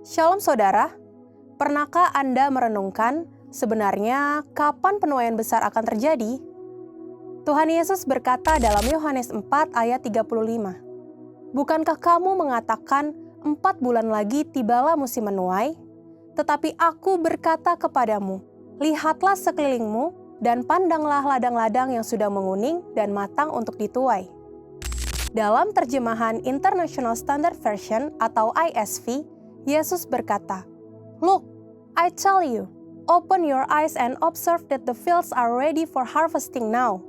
Shalom saudara, pernahkah Anda merenungkan sebenarnya kapan penuaian besar akan terjadi? Tuhan Yesus berkata dalam Yohanes 4 ayat 35, "Bukankah kamu mengatakan 4 bulan lagi tibalah musim menuai? Tetapi aku berkata kepadamu, lihatlah sekelilingmu dan pandanglah ladang-ladang yang sudah menguning dan matang untuk dituai." Dalam terjemahan International Standard Version atau ISV, Yesus berkata, "Look, I tell you, open your eyes and observe that the fields are ready for harvesting now."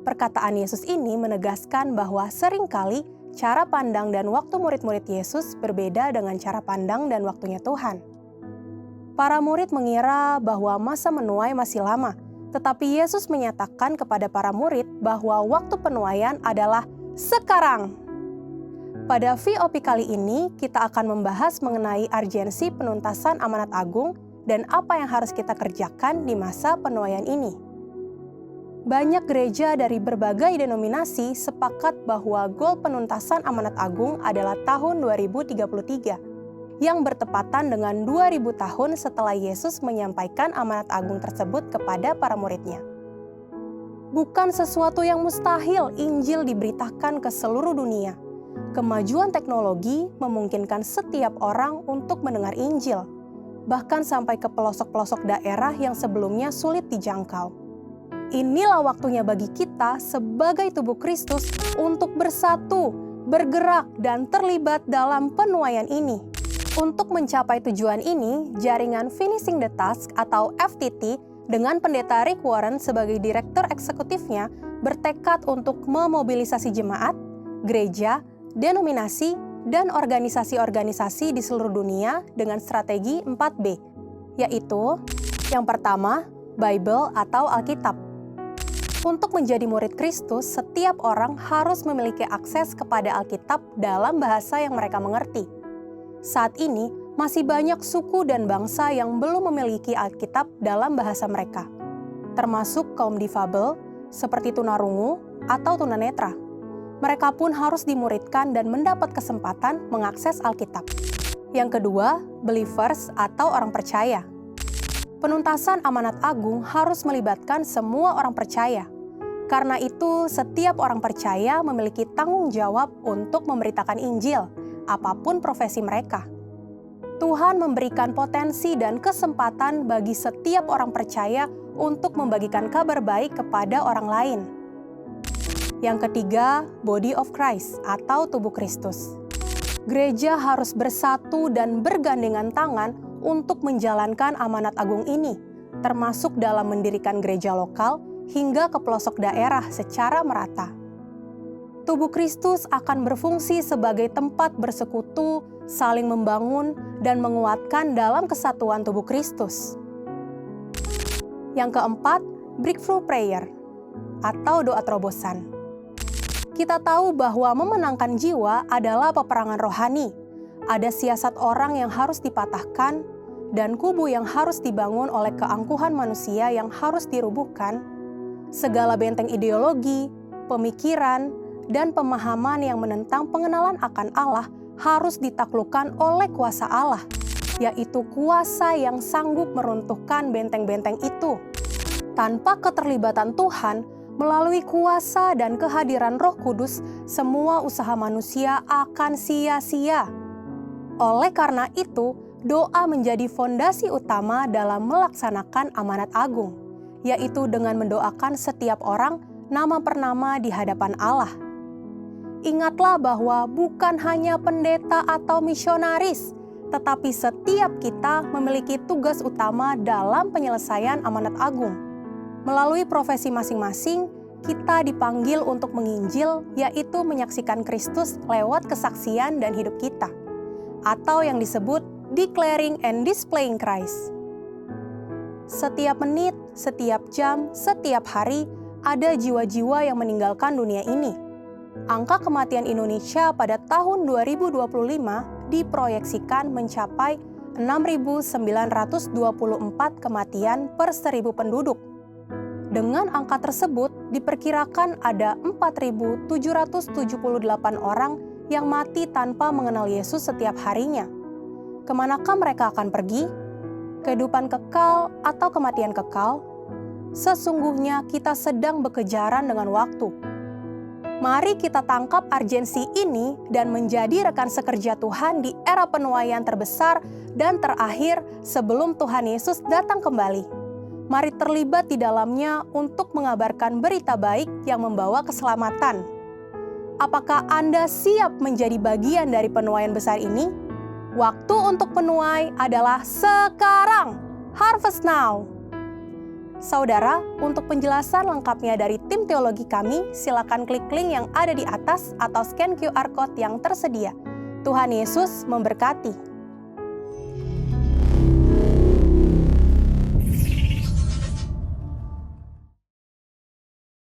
Perkataan Yesus ini menegaskan bahwa seringkali cara pandang dan waktu murid-murid Yesus berbeda dengan cara pandang dan waktunya Tuhan. Para murid mengira bahwa masa menuai masih lama, tetapi Yesus menyatakan kepada para murid bahwa waktu penuaian adalah sekarang. Pada VOP kali ini, kita akan membahas mengenai urgensi penuntasan amanat agung dan apa yang harus kita kerjakan di masa penuaian ini. Banyak gereja dari berbagai denominasi sepakat bahwa goal penuntasan amanat agung adalah tahun 2033, yang bertepatan dengan 2000 tahun setelah Yesus menyampaikan amanat agung tersebut kepada para muridnya. Bukan sesuatu yang mustahil Injil diberitakan ke seluruh dunia. Kemajuan teknologi memungkinkan setiap orang untuk mendengar Injil, bahkan sampai ke pelosok-pelosok daerah yang sebelumnya sulit dijangkau. Inilah waktunya bagi kita sebagai tubuh Kristus untuk bersatu, bergerak, dan terlibat dalam penuaian ini. Untuk mencapai tujuan ini, jaringan Finishing the Task atau FTT dengan Pendeta Rick Warren sebagai direktur eksekutifnya bertekad untuk memobilisasi jemaat, gereja, denominasi, dan organisasi-organisasi di seluruh dunia dengan strategi 4B, yaitu yang pertama, Bible atau Alkitab. Untuk menjadi murid Kristus, setiap orang harus memiliki akses kepada Alkitab dalam bahasa yang mereka mengerti. Saat ini, masih banyak suku dan bangsa yang belum memiliki Alkitab dalam bahasa mereka, termasuk kaum difabel seperti tunarungu atau tunanetra. Mereka pun harus dimuridkan dan mendapat kesempatan mengakses Alkitab. Yang kedua, believers atau orang percaya. Penuntasan amanat agung harus melibatkan semua orang percaya. Karena itu, setiap orang percaya memiliki tanggung jawab untuk memberitakan Injil, apapun profesi mereka. Tuhan memberikan potensi dan kesempatan bagi setiap orang percaya untuk membagikan kabar baik kepada orang lain. Yang ketiga, body of Christ atau tubuh Kristus. Gereja harus bersatu dan bergandengan tangan untuk menjalankan amanat agung ini, termasuk dalam mendirikan gereja lokal hingga ke pelosok daerah secara merata. Tubuh Kristus akan berfungsi sebagai tempat bersekutu, saling membangun, dan menguatkan dalam kesatuan tubuh Kristus. Yang keempat, breakthrough prayer atau doa terobosan. Kita tahu bahwa memenangkan jiwa adalah peperangan rohani. Ada siasat orang yang harus dipatahkan, dan kubu yang harus dibangun oleh keangkuhan manusia yang harus dirubuhkan. Segala benteng ideologi, pemikiran, dan pemahaman yang menentang pengenalan akan Allah harus ditaklukkan oleh kuasa Allah, yaitu kuasa yang sanggup meruntuhkan benteng-benteng itu. Tanpa keterlibatan Tuhan, melalui kuasa dan kehadiran Roh Kudus, semua usaha manusia akan sia-sia. Oleh karena itu, doa menjadi fondasi utama dalam melaksanakan amanat agung, yaitu dengan mendoakan setiap orang nama per nama di hadapan Allah. Ingatlah bahwa bukan hanya pendeta atau misionaris, tetapi setiap kita memiliki tugas utama dalam penyelesaian amanat agung. Melalui profesi masing-masing, kita dipanggil untuk menginjil, yaitu menyaksikan Kristus lewat kesaksian dan hidup kita, atau yang disebut declaring and displaying Christ. Setiap menit, setiap jam, setiap hari, ada jiwa-jiwa yang meninggalkan dunia ini. Angka kematian Indonesia pada tahun 2025 diproyeksikan mencapai 6.924 kematian per 1.000 penduduk. Dengan angka tersebut, diperkirakan ada 4.778 orang yang mati tanpa mengenal Yesus setiap harinya. Kemanakah mereka akan pergi? Kehidupan kekal atau kematian kekal? Sesungguhnya kita sedang berkejaran dengan waktu. Mari kita tangkap urgensi ini dan menjadi rekan sekerja Tuhan di era penuaian terbesar dan terakhir sebelum Tuhan Yesus datang kembali. Mari terlibat di dalamnya untuk mengabarkan berita baik yang membawa keselamatan. Apakah Anda siap menjadi bagian dari penuaian besar ini? Waktu untuk menuai adalah sekarang. Harvest now. Saudara, untuk penjelasan lengkapnya dari tim teologi kami, silakan klik link yang ada di atas atau scan QR Code yang tersedia. Tuhan Yesus memberkati.